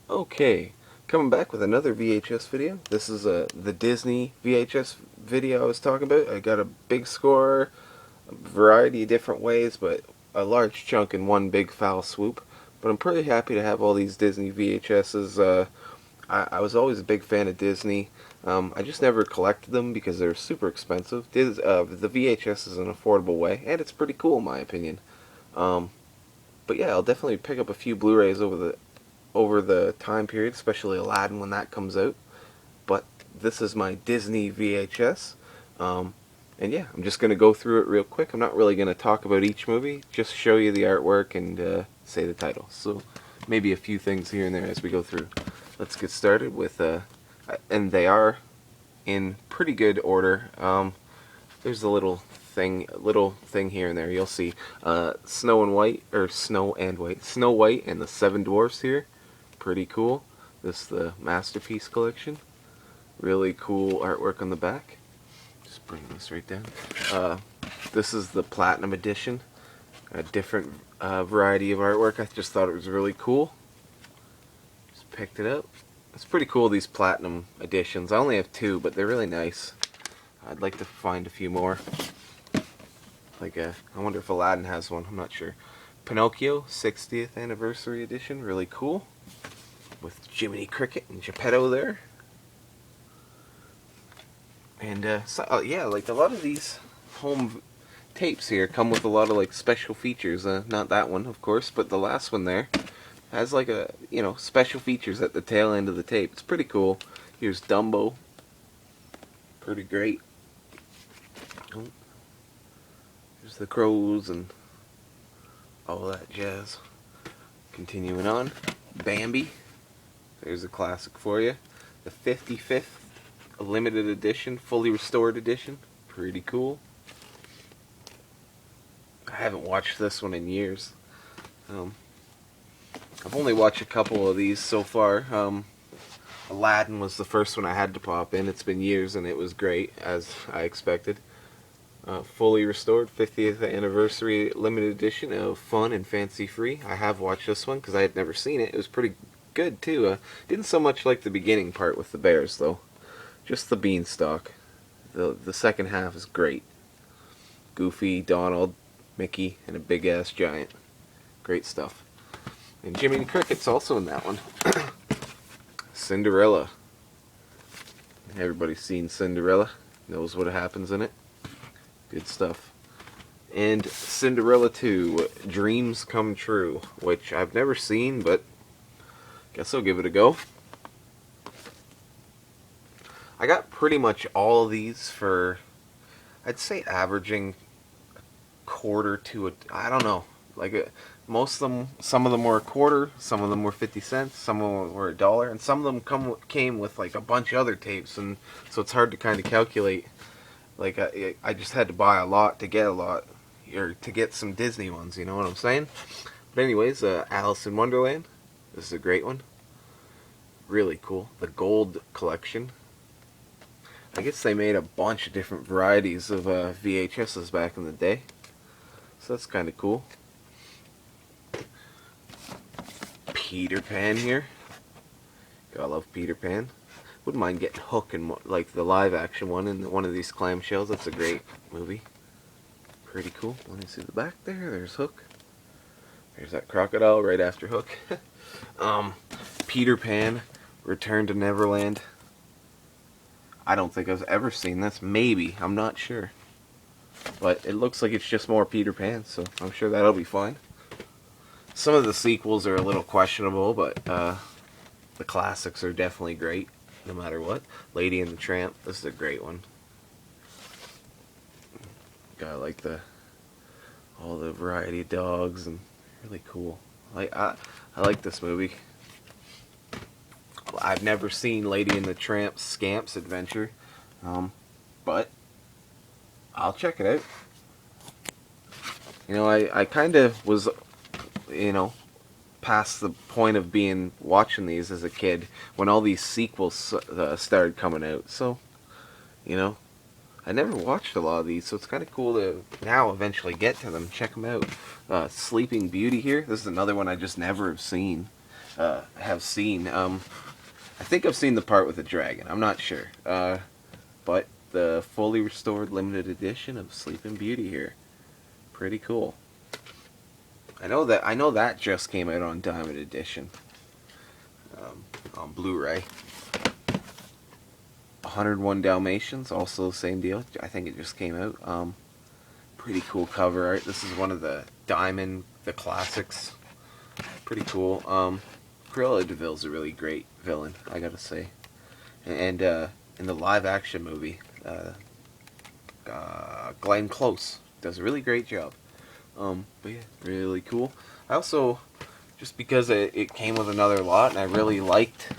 Okay, coming back with another VHS video. This is the Disney VHS video I was talking about. I got a big score, a variety of different ways, but a large chunk in one big foul swoop. But I'm pretty happy to have all these Disney VHSs. I was always a big fan of Disney. I just never collected them because they're super expensive. The VHS is an affordable way, and it's pretty cool in my opinion. Um, but yeah, I'll definitely pick up a few Blu-rays over the time period, especially Aladdin when that comes out. But this is my Disney VHS. Um, and yeah, I'm just going to go through it real quick. I'm not really going to talk about each movie, just show you the artwork and say the title. So maybe a few things here and there as we go through. Let's get started with, and they are in pretty good order. There's a little thing here and there. You'll see Snow and White, or Snow and White, Snow White and the Seven Dwarfs here. Pretty cool. This is the Masterpiece Collection. Really cool artwork on the back. Just bring this right down. This is the Platinum Edition. A different variety of artwork. I just thought it was really cool. Just picked it up. It's pretty cool, these Platinum Editions. I only have two, but they're really nice. I'd like to find a few more. I wonder if Aladdin has one. I'm not sure. Pinocchio 60th Anniversary Edition. Really cool. With Jiminy Cricket and Geppetto there. And yeah, like a lot of these home tapes here come with a lot of like special features. Not that one, of course, but the last one there has like special features at the tail end of the tape. It's pretty cool. Here's Dumbo. Pretty great. Oh, here's the crows and all that jazz. Continuing on, Bambi. There's a classic for you. The 55th limited edition, fully restored edition. Pretty cool. I haven't watched this one in years. I've only watched a couple of these so far. Aladdin was the first one I had to pop in. It's been years and it was great, as I expected. Fully restored 50th anniversary limited edition of Fun and Fancy Free. I have watched this one because I had never seen it. It was pretty good too. Didn't so much like the beginning part with the bears though. Just the beanstalk. The second half is great. Goofy, Donald, Mickey, and a big ass giant. Great stuff. And Jiminy Cricket's also in that one. Cinderella. Everybody's seen Cinderella. Knows what happens in it. Good stuff. And Cinderella 2, Dreams Come True, which I've never seen, but guess I'll give it a go. I got pretty much all of these for, I'd say, averaging a quarter to I don't know. Most of them, some of them were a quarter, some of them were 50 cents, some of them were $1, and some of them came with like a bunch of other tapes, and so it's hard to kind of calculate. Like I just had to buy a lot to get a lot, or to get some Disney ones. You know what I'm saying? But anyways, Alice in Wonderland. This is a great one. Really cool. The Gold Collection. I guess they made a bunch of different varieties of VHSs back in the day, so that's kind of cool. Peter Pan here. Gotta love Peter Pan. Wouldn't mind getting Hook in like the live action one in one of these clamshells. That's a great movie. Pretty cool. Let me see the back there. There's Hook. There's that crocodile right after Hook. Peter Pan, Return to Neverland. I don't think I've ever seen this. Maybe. I'm not sure. But it looks like it's just more Peter Pan, so I'm sure that'll be fine. Some of the sequels are a little questionable, but the classics are definitely great, no matter what. Lady and the Tramp. This is a great one. Got like all the variety of dogs, and really cool. I like this movie. I've never seen Lady and the Tramp Scamp's Adventure, but I'll check it out. I kind of was, past the point of watching these as a kid when all these sequels started coming out. So, I never watched a lot of these, so it's kind of cool to now eventually get to them, check them out. Sleeping Beauty here. This is another one I just never have seen. have seen. I think I've seen the part with the dragon. I'm not sure. But the fully restored limited edition of Sleeping Beauty here. Pretty cool. I know that just came out on Diamond Edition. On Blu-ray. 101 Dalmatians, also the same deal. I think it just came out. Pretty cool cover art. This is one of the Diamond, the classics. Pretty cool. Cruella de Vil's a really great villain, I gotta say. And in the live-action movie, Glenn Close does a really great job. But yeah, really cool. I also, just because it came with another lot, and I really liked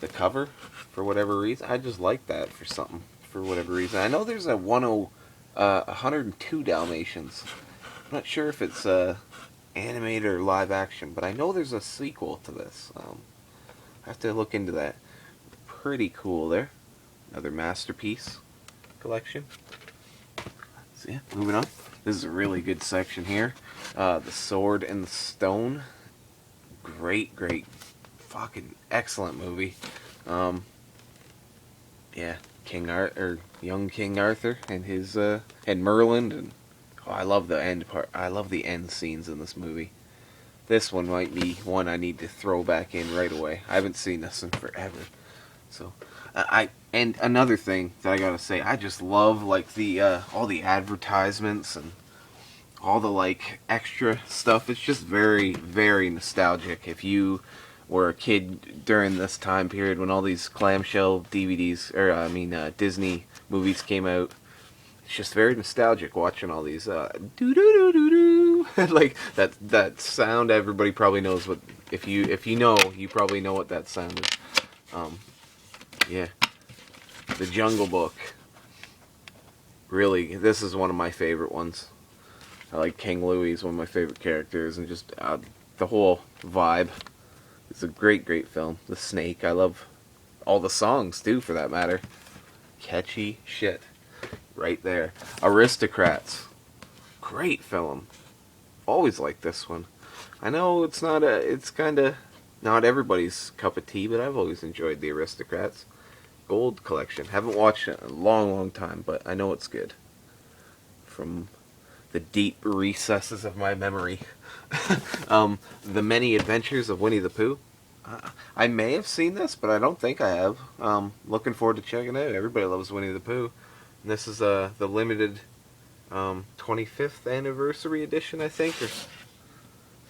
the cover for whatever reason. I just liked that for whatever reason. I know there's a 102 Dalmatians. I'm not sure if it's animated or live action, but I know there's a sequel to this. I have to look into that. Pretty cool there. Another masterpiece collection. So yeah, moving on. This is a really good section here. The Sword and the Stone. Great, fucking excellent movie. Yeah, young King Arthur and his and Merlin, and I love the end part. I love the end scenes in this movie. This one might be one I need to throw back in right away. I haven't seen this in forever. So, and another thing that I gotta say, I just love like the all the advertisements and all the like extra stuff. It's just very, very nostalgic. If you were a kid during this time period when all these clamshell DVDs, or Disney movies came out, it's just very nostalgic watching all these doo doo doo doo doo like that sound. Everybody probably knows what, if you know, you probably know what that sound is. Yeah, The Jungle Book. Really, this is one of my favorite ones. I like King Louie, is one of my favorite characters, and just the whole vibe. It's a great film. The Snake, I love all the songs too, for that matter. Catchy shit. Right there. Aristocrats. Great film. Always like this one. I know it's kind of not everybody's cup of tea, but I've always enjoyed the Aristocrats. Gold Collection. Haven't watched it in a long time, but I know it's good. From the deep recesses of my memory. The Many Adventures of Winnie the Pooh. I may have seen this, but I don't think I have. Looking forward to checking it out. Everybody loves Winnie the Pooh. And this is the limited 25th anniversary edition, I think. I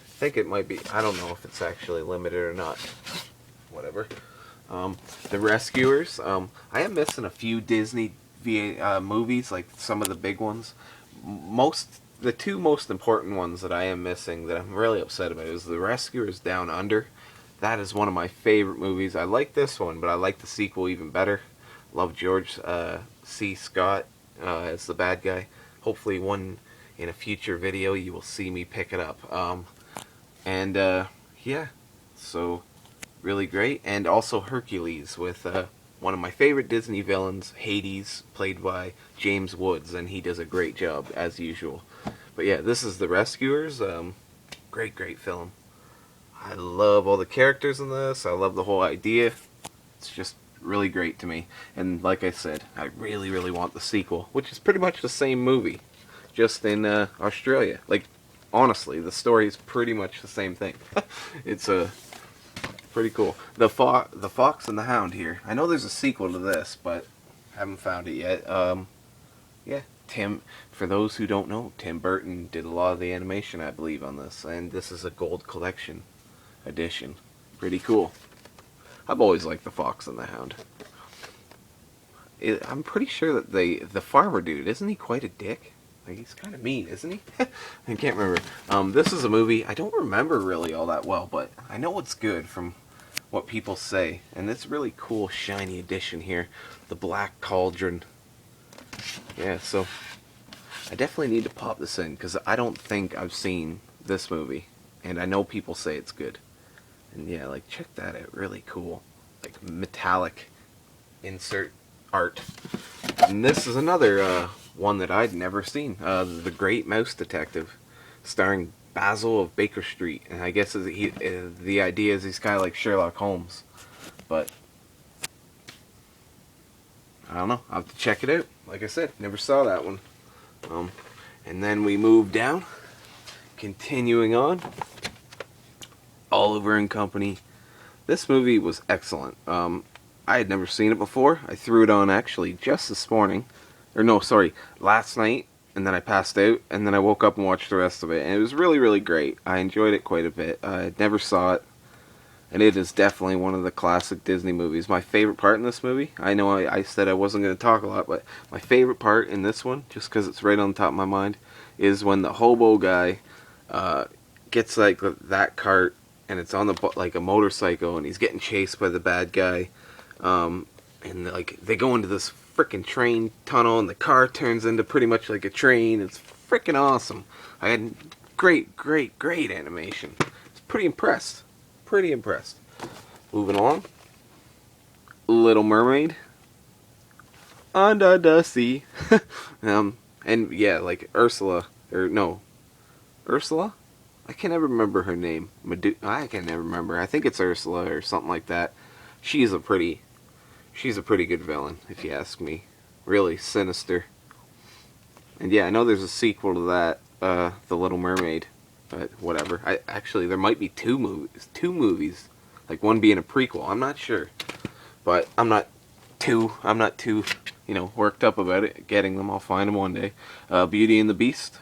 think it might be. I don't know if it's actually limited or not. Whatever. The Rescuers. I am missing a few Disney movies, like some of the big ones. The two most important ones that I am missing, that I'm really upset about, is The Rescuers Down Under. That is one of my favorite movies. I like this one, but I like the sequel even better. Love George C. Scott as the bad guy. Hopefully in a future video you will see me pick it up. Yeah, so really great. And also Hercules, with one of my favorite Disney villains, Hades, played by James Woods, and he does a great job as usual. But yeah, this is The Rescuers. Great film. I love all the characters in this. I love the whole idea. It's just really great to me. And like I said, I really want the sequel, which is pretty much the same movie, just in Australia. Like, honestly, the story is pretty much the same thing. It's pretty cool. The Fox and the Hound here. I know there's a sequel to this, but haven't found it yet. Yeah, for those who don't know, Tim Burton did a lot of the animation, I believe, on this, and this is a Gold Collection edition. Pretty cool. I've always liked the Fox and the Hound. I'm pretty sure that the farmer dude, isn't he quite a dick? Like, he's kind of mean, isn't he? I can't remember. This is a movie I don't remember really all that well, but I know it's good from what people say. And it's really cool, shiny edition here. The Black Cauldron. Yeah, so I definitely need to pop this in, because I don't think I've seen this movie. And I know people say it's good. And yeah, like, check that out. Really cool. Like, metallic insert art. And this is another one that I'd never seen. The Great Mouse Detective, starring Basil of Baker Street, and I guess the idea is he's kind of like Sherlock Holmes, but I don't know. I'll have to check it out. Like I said, never saw that one. And then we move down, continuing on. Oliver and Company. This movie was excellent. I had never seen it before. I threw it on actually just this morning, or no, sorry, last night, and then I passed out, and then I woke up and watched the rest of it, and it was really, really great. I enjoyed it quite a bit. I never saw it, and it is definitely one of the classic Disney movies. My favorite part in this movie, I know I said I wasn't going to talk a lot, but my favorite part in this one, just because it's right on the top of my mind, is when the hobo guy gets like that cart, and it's on the like a motorcycle, and he's getting chased by the bad guy, and like they go into this freaking train tunnel, and the car turns into pretty much like a train. It's freaking awesome. I had great animation. I was pretty impressed. Pretty impressed. Moving on. Little Mermaid. Under the sea. And yeah, like Ursula, or no, Ursula? I can never remember her name. I can never remember. I think it's Ursula or something like that. She's a pretty good villain, if you ask me. Really sinister. And yeah, I know there's a sequel to that, The Little Mermaid, but whatever. Actually, there might be two movies, like one being a prequel. I'm not sure, but I'm not too, worked up about it. Getting them, I'll find them one day. Beauty and the Beast.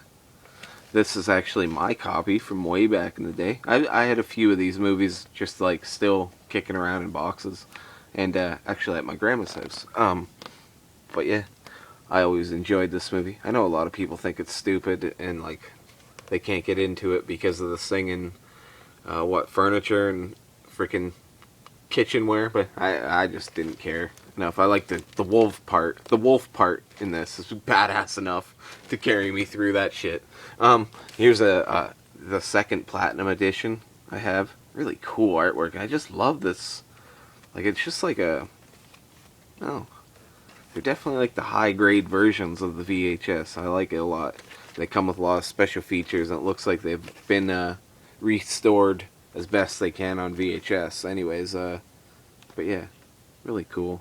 This is actually my copy from way back in the day. I had a few of these movies just like still kicking around in boxes, and actually at my grandma's house. But yeah, I always enjoyed this movie. I know a lot of people think it's stupid and like they can't get into it because of the singing, furniture and freaking kitchenware, but I just didn't care enough. I like the wolf part. The wolf part in this is badass enough to carry me through that shit. Here's the second platinum edition I have. Really cool artwork. I just love this. Like, it's just like they're definitely like the high grade versions of the VHS. I like it a lot. They come with a lot of special features, and it looks like they've been restored as best they can on VHS. Anyways, but yeah, really cool.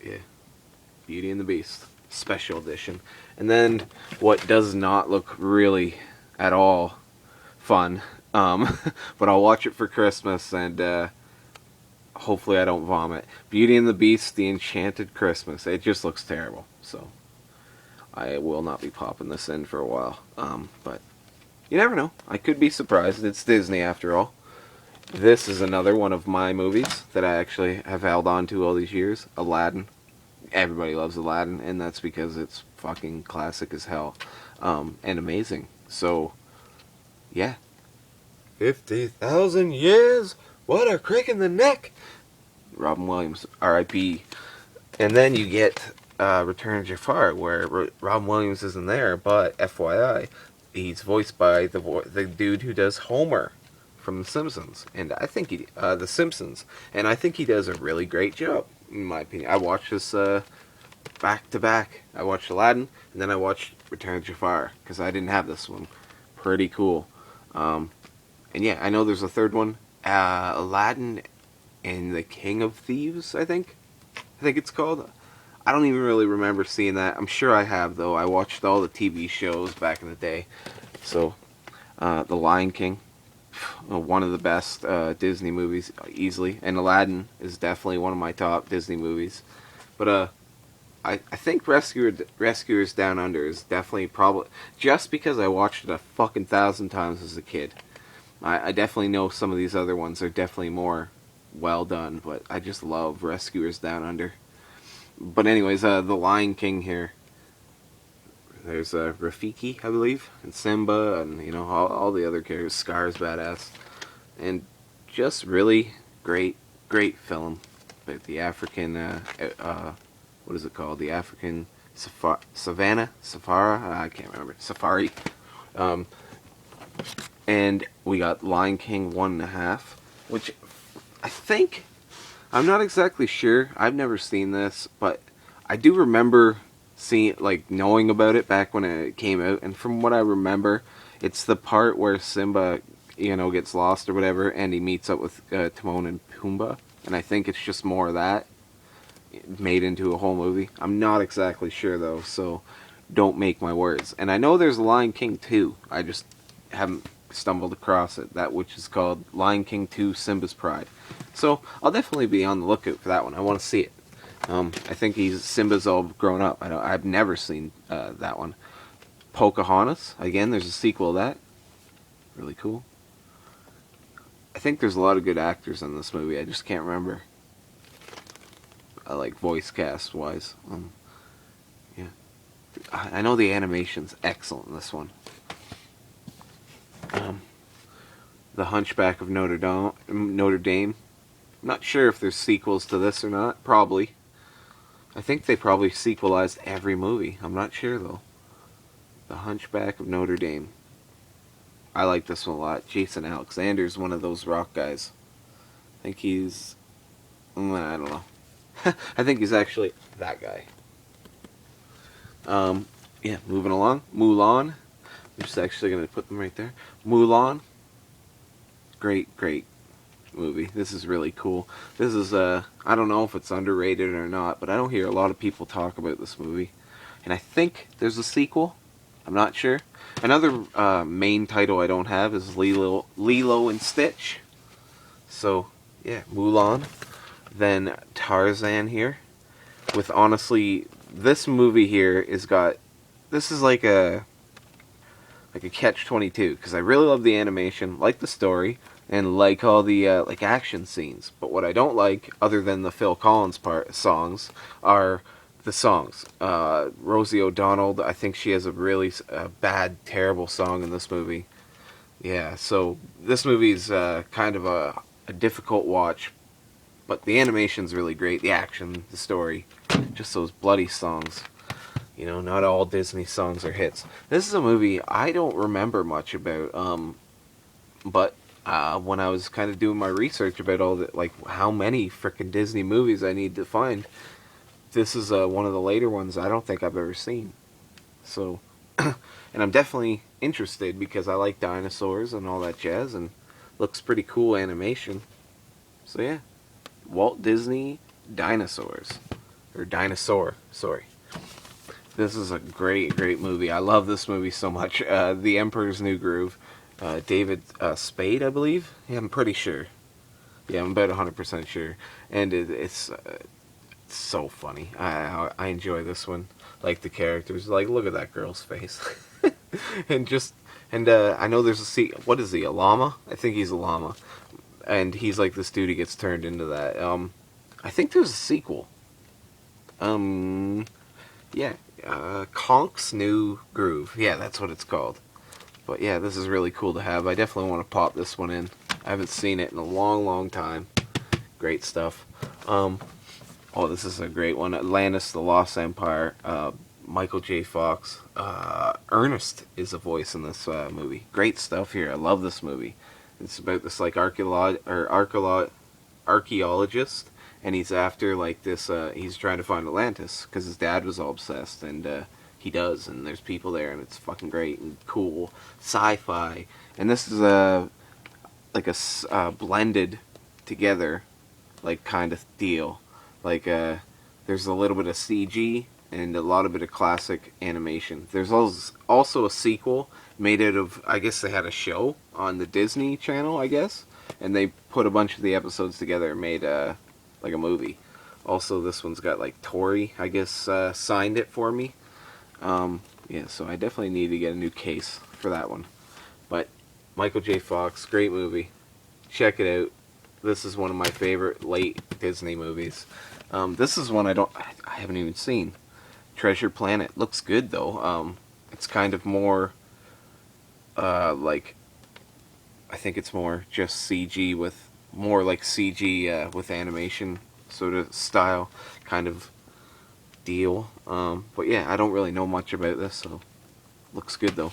Yeah, Beauty and the Beast special edition. And then what does not look really at all fun, but I'll watch it for Christmas, and hopefully I don't vomit. Beauty and the Beast, The Enchanted Christmas. It just looks terrible, so I will not be popping this in for a while. But you never know. I could be surprised. It's Disney after all. This is another one of my movies that I actually have held on to all these years. Aladdin. Everybody loves Aladdin, and that's because it's fucking classic as hell, and amazing. So, yeah. 50,000 years? What a crick in the neck! Robin Williams, R.I.P. And then you get Return of Jafar, where Robin Williams isn't there, but FYI, he's voiced by the dude who does Homer from The Simpsons, and I think The Simpsons, and I think he does a really great job, in my opinion. I watched this back to back. I watched Aladdin, and then I watched Return of Jafar, because I didn't have this one. Pretty cool. And yeah, I know there's a third one, Aladdin and the King of Thieves, I think it's called. I don't even really remember seeing that. I'm sure I have, though. I watched all the TV shows back in the day. So, The Lion King, one of the best Disney movies, easily. And Aladdin is definitely one of my top Disney movies. But I think Rescuers Down Under is definitely probably, just because I watched it a fucking 1,000 times as a kid. I definitely know some of these other ones are definitely more well done, but I just love Rescuers Down Under. But anyways, The Lion King here. There's Rafiki, I believe, and Simba, and all the other characters. Scar's badass, and just really great film. But the African, what is it called? The African Safari. I can't remember. Safari. And we got Lion King 1.5, which I think, I'm not exactly sure. I've never seen this, but I do remember seeing, like, knowing about it back when it came out. And from what I remember, It's the part where Simba, gets lost or whatever, and he meets up with Timon and Pumbaa. And I think it's just more of that made into a whole movie. I'm not exactly sure though, so don't make my words. And I know there's Lion King 2. I just haven't stumbled across it. That which is called Lion King 2: Simba's Pride. So I'll definitely be on the lookout for that one. I want to see it. I think Simba's all grown up. I've never seen that one. Pocahontas. Again, there's a sequel to that. Really cool. I think there's a lot of good actors in this movie. I just can't remember. Like voice cast wise. Yeah. I know the animation's excellent in this one. The Hunchback of Notre Dame. I'm not sure if there's sequels to this or not. Probably. I think they probably sequelized every movie. I'm not sure though. The Hunchback of Notre Dame. I like this one a lot. Jason Alexander's one of those rock guys. I think he's... I don't know. I think he's actually that guy. Yeah, moving along. Mulan. I'm just actually going to put them right there. Mulan. Great movie. This is really cool. This is, I don't know if it's underrated or not, but I don't hear a lot of people talk about this movie. And I think there's a sequel. I'm not sure. Another main title I don't have is Lilo and Stitch. So, yeah, Mulan. Then Tarzan here. With honestly, this movie here this is like a catch-22, because I really love the animation, like the story, and like all the like action scenes. But what I don't like, other than the Phil Collins songs, are the songs. Rosie O'Donnell, I think she has a really bad, terrible song in this movie. Yeah, so this movie's kind of a difficult watch, but the animation's really great. The action, the story, just those bloody songs. Not all Disney songs are hits. This is a movie I don't remember much about, but when I was kind of doing my research about all the, like, how many frickin' Disney movies I need to find, this is one of the later ones I don't think I've ever seen. So, and I'm definitely interested because I like dinosaurs and all that jazz, and looks pretty cool animation. So yeah, Walt Disney Dinosaurs. Or Dinosaur, sorry. This is a great movie. I love this movie so much. The Emperor's New Groove. David Spade, I believe? Yeah, I'm pretty sure. Yeah, I'm about 100% sure. And it's so funny. I enjoy this one. Like the characters. Like, look at that girl's face. and I know there's what is he, a llama? I think he's a llama. And he's like this dude who gets turned into that. I think there's a sequel. Yeah. Conk's New Groove. Yeah, that's what it's called. But yeah, this is really cool to have. I definitely want to pop this one in. I haven't seen it in a long time. Great stuff. Oh, this is a great one. Atlantis, The Lost Empire. Michael J. Fox. Ernest is a voice in this movie. Great stuff here. I love this movie. It's about this like archaeologist, and he's after like this. He's trying to find Atlantis because his dad was all obsessed, and he does. And there's people there, and it's fucking great and cool, sci-fi. And this is like a blended together, like kind of deal. Like there's a little bit of CG and a lot of bit of classic animation. There's also a sequel made out of, I guess they had a show on the Disney Channel, I guess, and they put a bunch of the episodes together and made like a movie. Also, this one's got like Tori, I guess, signed it for me. Yeah, so I definitely need to get a new case for that one. But Michael J. Fox, great movie. Check it out. This is one of my favorite late Disney movies. This is one I haven't even seen. Treasure Planet. Looks good though. It's kind of more like, I think it's more just CG with more like CG with animation sort of style kind of deal. But yeah, I don't really know much about this, so looks good though.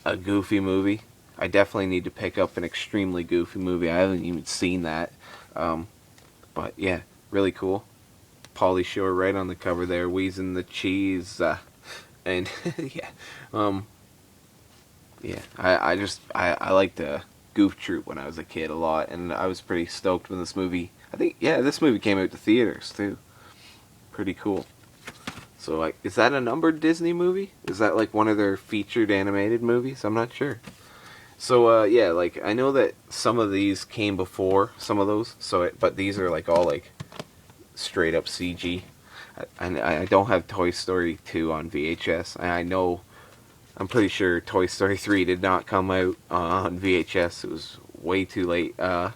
A Goofy movie. I definitely need to pick up an extremely Goofy movie. I haven't even seen that. But yeah, really cool. Pauly Shore right on the cover there, wheezing the cheese. And yeah. Yeah, I liked Goof Troop when I was a kid a lot, and I was pretty stoked when this movie. I think yeah, this movie came out to theaters too. Pretty cool. So like, is that a numbered Disney movie? Is that like one of their featured animated movies? I'm not sure. So yeah, like I know that some of these came before some of those. But these are like all like straight up CG. I don't have Toy Story 2 on VHS. And I know I'm pretty sure Toy Story 3 did not come out on VHS. It was way too late. But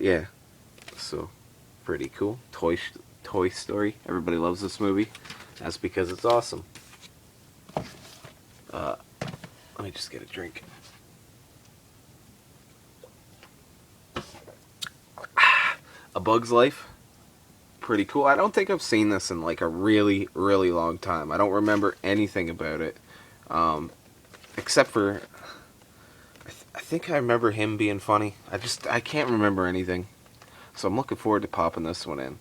yeah, so pretty cool. Toy Story. Everybody loves this movie. That's because it's awesome. Let me just get a drink. A Bug's Life. Pretty cool. I don't think I've seen this in like a really, really long time. I don't remember anything about it. Except for I think I remember him being funny. I can't remember anything. So I'm looking forward to popping this one in.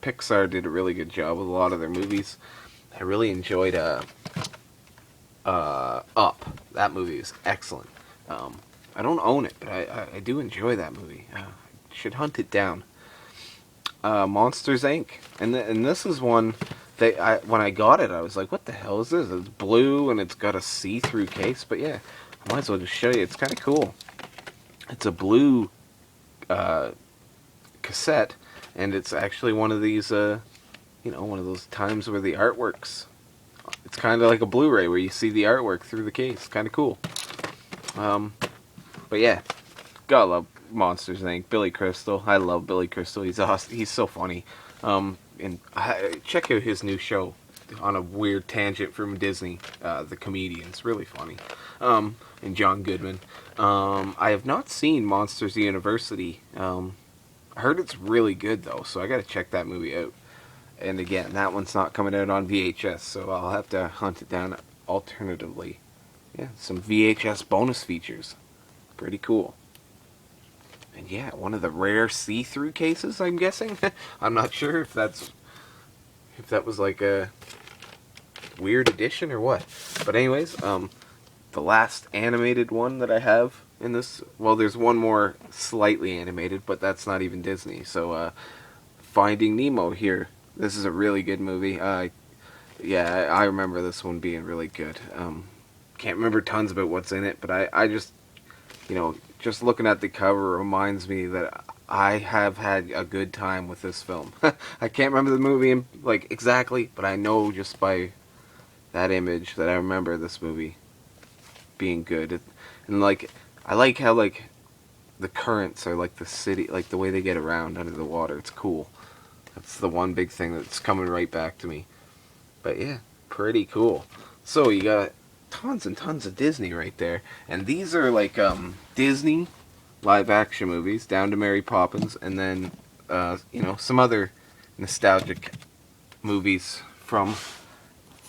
Pixar did a really good job with a lot of their movies. I really enjoyed Up. That movie is excellent. I don't own it, but I do enjoy that movie. Should hunt it down. Monsters Inc. And this is one that when I got it, I was like, what the hell is this? It's blue and it's got a see-through case. But yeah, I might as well just show you. It's kind of cool. It's a blue cassette, and it's actually one of these, one of those times where the artwork's. It's kind of like a Blu-ray where you see the artwork through the case. Kind of cool. But yeah, gotta love Monsters Inc. Billy Crystal. I love Billy Crystal. He's awesome. He's so funny. And check out his new show on a weird tangent from Disney. The Comedians, really funny. And John Goodman. I have not seen Monsters University. I heard it's really good though, so I gotta check that movie out. And again, that one's not coming out on VHS, so I'll have to hunt it down alternatively. Yeah, some VHS bonus features. Pretty cool. And yeah, one of the rare see-through cases, I'm guessing. I'm not sure if that was like a weird addition or what. But anyways, the last animated one that I have in this, well, there's one more slightly animated, but that's not even Disney. So, Finding Nemo here. This is a really good movie. Yeah, I remember this one being really good. Can't remember tons about what's in it, but I just, just looking at the cover reminds me that I have had a good time with this film. I can't remember the movie like exactly, but I know just by that image that I remember this movie being good. And like I like how like the currents are like the city, like the way they get around under the water. It's cool. That's the one big thing that's coming right back to me. But yeah, pretty cool. So you got tons and tons of Disney right there. And these are like Disney live action movies, down to Mary Poppins, and then some other nostalgic movies from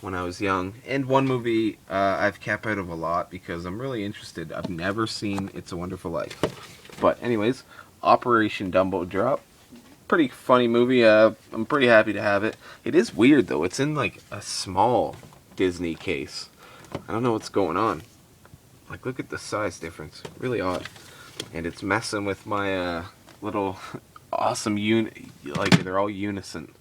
when I was young. And one movie I've kept out of a lot because I'm really interested. I've never seen It's a Wonderful Life. But anyways, Operation Dumbo Drop. Pretty funny movie. I'm pretty happy to have it. It is weird though. It's in like a small Disney case. I don't know what's going on. Like, look at the size difference. Really odd. And it's messing with my little awesome like they're all unison.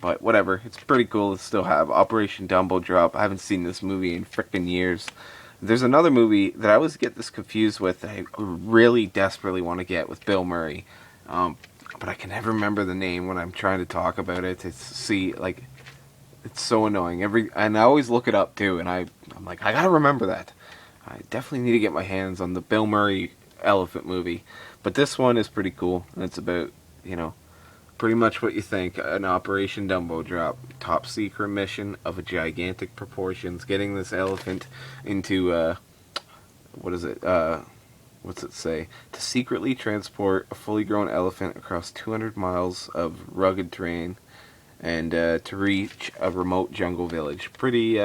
But whatever. It's pretty cool to still have Operation Dumbo Drop. I haven't seen this movie in frickin' years. There's another movie that I always get this confused with that I really desperately want to get with Bill Murray. But I can never remember the name when I'm trying to talk about it. To see, like, it's so annoying. And I always look it up too, and I'm like, I gotta remember that. I definitely need to get my hands on the Bill Murray elephant movie. But this one is pretty cool. And it's about, pretty much what you think. An Operation Dumbo Drop. Top secret mission of a gigantic proportions. Getting this elephant into, what is it? What's it say? To secretly transport a fully grown elephant across 200 miles of rugged terrain and to reach a remote jungle village. Pretty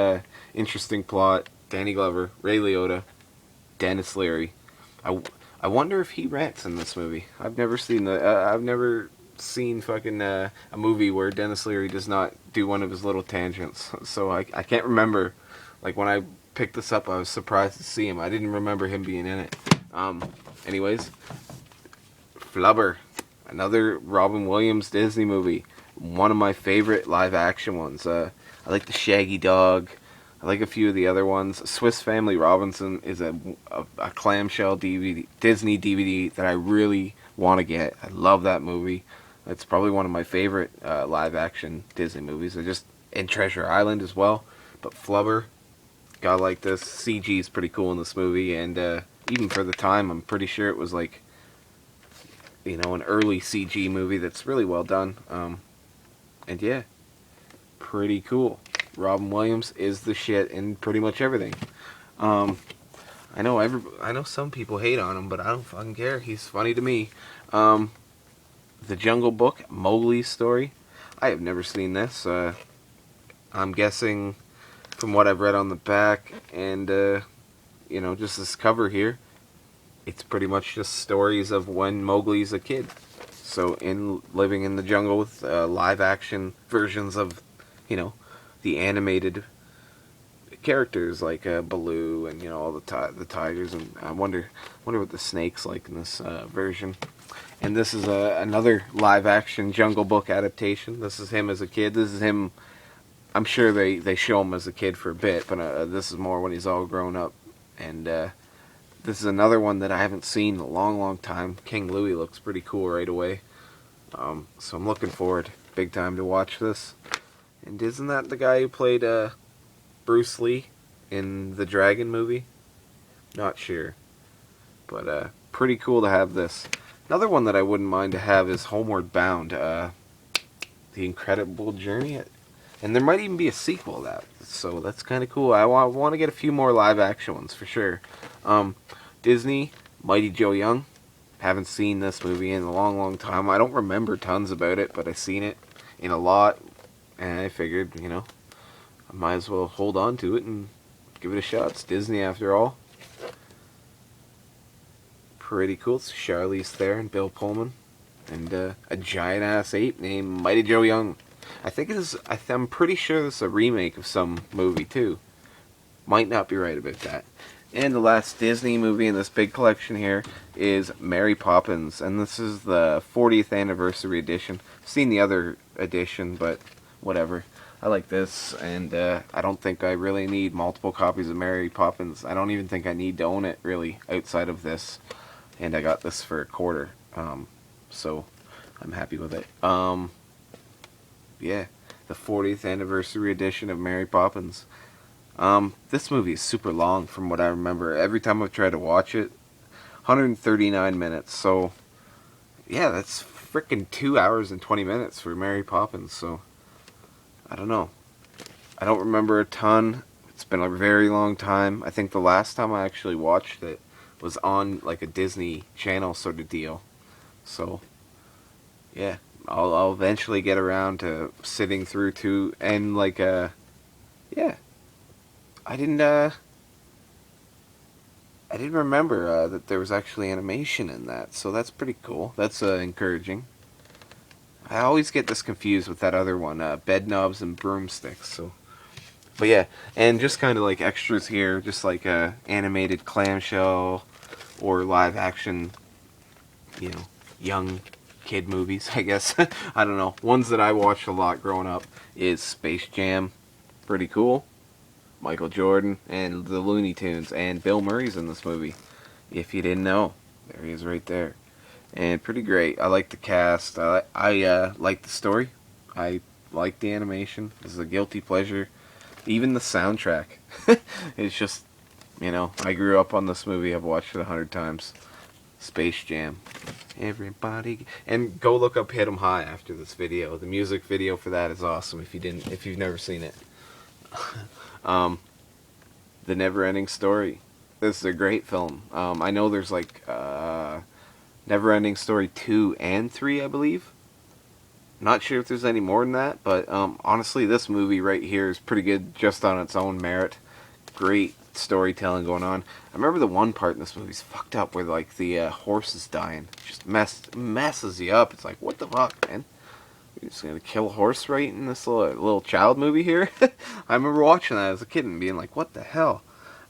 interesting plot. Danny Glover, Ray Liotta, Dennis Leary. I wonder if he rants in this movie. I've never seen fucking a movie where Dennis Leary does not do one of his little tangents. So I can't remember. Like when I picked this up, I was surprised to see him. I didn't remember him being in it. Anyways, Flubber, another Robin Williams Disney movie. One of my favorite live action ones. I like the Shaggy Dog. I like a few of the other ones. Swiss Family Robinson is a clamshell DVD, Disney DVD that I really want to get. I love that movie. It's probably one of my favorite live action Disney movies. And Treasure Island as well. But Flubber, gotta like this. CG is pretty cool in this movie, and even for the time, I'm pretty sure it was like, an early CG movie that's really well done. And yeah, pretty cool. Robin Williams is the shit in pretty much everything. I know some people hate on him, but I don't fucking care. He's funny to me. The Jungle Book, Mowgli's story. I have never seen this. I'm guessing from what I've read on the back and just this cover here, it's pretty much just stories of when Mowgli's a kid. So living in the jungle with live action versions of, the animated characters like Baloo and all the tigers, and I wonder what the snake's like in this version. And this is another live action Jungle Book adaptation. This is him as a kid. This is him. I'm sure they show him as a kid for a bit, but this is more when he's all grown up. And this is another one that I haven't seen in a long, long time. King Louie looks pretty cool right away. So I'm looking forward big time to watch this. And isn't that the guy who played Bruce Lee in the Dragon movie? Not sure. But pretty cool to have this. Another one that I wouldn't mind to have is Homeward Bound. The Incredible Journey. And there might even be a sequel to that. So that's kind of cool. I want to get a few more live action ones for sure. Disney, Mighty Joe Young. Haven't seen this movie in a long, long time. I don't remember tons about it, but I've seen it in a lot. And I figured, I might as well hold on to it and give it a shot. It's Disney after all. Pretty cool. It's Charlize Theron, Bill Pullman, and a giant-ass ape named Mighty Joe Young. I'm pretty sure this is a remake of some movie, too. Might not be right about that. And the last Disney movie in this big collection here is Mary Poppins. And this is the 40th anniversary edition. I've seen the other edition, but whatever. I like this, and I don't think I really need multiple copies of Mary Poppins. I don't even think I need to own it, really, outside of this. And I got this for $0.25. So I'm happy with it. Yeah, the 40th anniversary edition of Mary Poppins. This movie is super long from what I remember. Every time I've tried to watch it, 139 minutes. So, yeah, that's freaking 2 hours and 20 minutes for Mary Poppins. So, I don't know. I don't remember a ton. It's been a very long time. I think the last time I actually watched it was on like a Disney Channel sort of deal. So, yeah. I'll eventually get around to sitting through to, and like yeah, I didn't remember that there was actually animation in that, so that's pretty cool. That's encouraging. I always get this confused with that other one, Bedknobs and Broomsticks. So, but yeah, and just kind of like extras here, just like animated clamshell or live action, young kid movies, I guess. I don't know. Ones that I watched a lot growing up is Space Jam. Pretty cool. Michael Jordan and the Looney Tunes, and Bill Murray's in this movie. If you didn't know, there he is right there. And pretty great. I like the cast. I like the story. I like the animation. This is a guilty pleasure. Even the soundtrack. It's just, I grew up on this movie. I've watched it 100 times. Space Jam. Everybody, and go look up Hit 'em High after this video. The music video for that is awesome if you've never seen it. The Never Ending Story. This is a great film. I know there's like Never Ending Story 2 and 3, I believe. Not sure if there's any more than that, but honestly, this movie right here is pretty good just on its own merit. Great storytelling going on. I remember the one part in this movie's fucked up where like the horse is dying. Just messes you up. It's like, what the fuck, man? You're just gonna kill a horse right in this little child movie here? I remember watching that as a kid and being like, what the hell?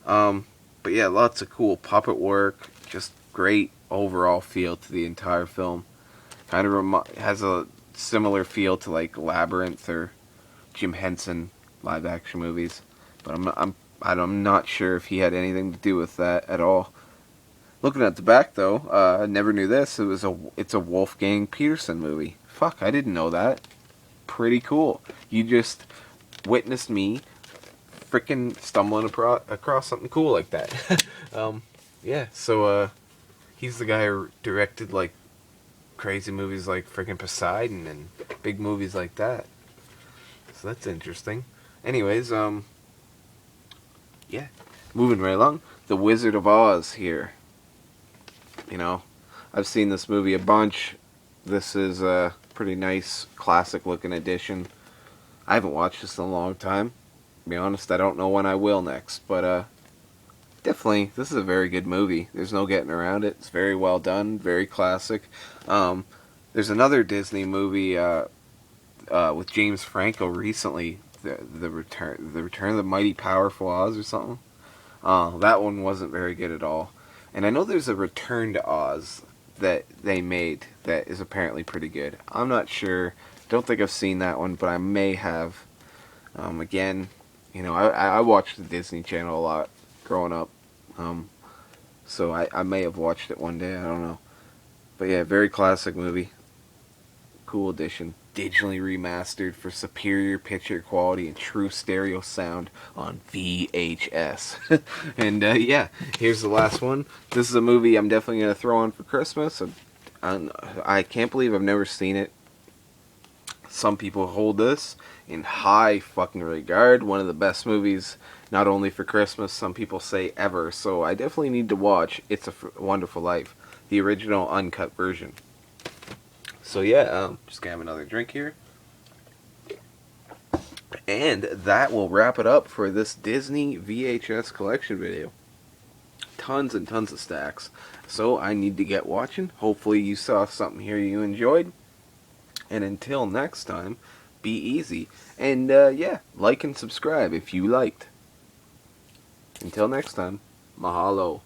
But yeah, lots of cool puppet work. Just great overall feel to the entire film. Kind of has a similar feel to like Labyrinth or Jim Henson live action movies, but I'm not sure if he had anything to do with that at all. Looking at the back though, I never knew this. It's a Wolfgang Peterson movie. Fuck, I didn't know that. Pretty cool. You just witnessed me freaking stumbling across something cool like that. Yeah. So he's the guy who directed like crazy movies like freaking Poseidon and big movies like that. So that's interesting. Anyways, yeah, moving right along. The Wizard of Oz here. You know, I've seen this movie a bunch. This is a pretty nice, classic-looking edition. I haven't watched this in a long time. To be honest, I don't know when I will next, but definitely, this is a very good movie. There's no getting around it. It's very well done, very classic. There's another Disney movie with James Franco recently, the Return of the Mighty Powerful Oz or something. That one wasn't very good at all. And I know there's a Return to Oz that they made that is apparently pretty good. I'm not sure. Don't think I've seen that one, but I may have. Again, you know, I watched the Disney Channel a lot growing up. So I may have watched it one day. I don't know. But yeah, very classic movie. Cool edition. Digitally remastered for superior picture quality and true stereo sound on VHS. And yeah, here's the last one. This is a movie I'm definitely going to throw on for Christmas. I can't believe I've never seen it. Some people hold this in high fucking regard. One of the best movies, not only for Christmas, some people say ever. So I definitely need to watch It's a Wonderful Life, the original uncut version. So yeah, just gonna have another drink here. And that will wrap it up for this Disney VHS collection video. Tons and tons of stacks. So I need to get watching. Hopefully you saw something here you enjoyed. And until next time, be easy. And yeah, like and subscribe if you liked. Until next time, mahalo.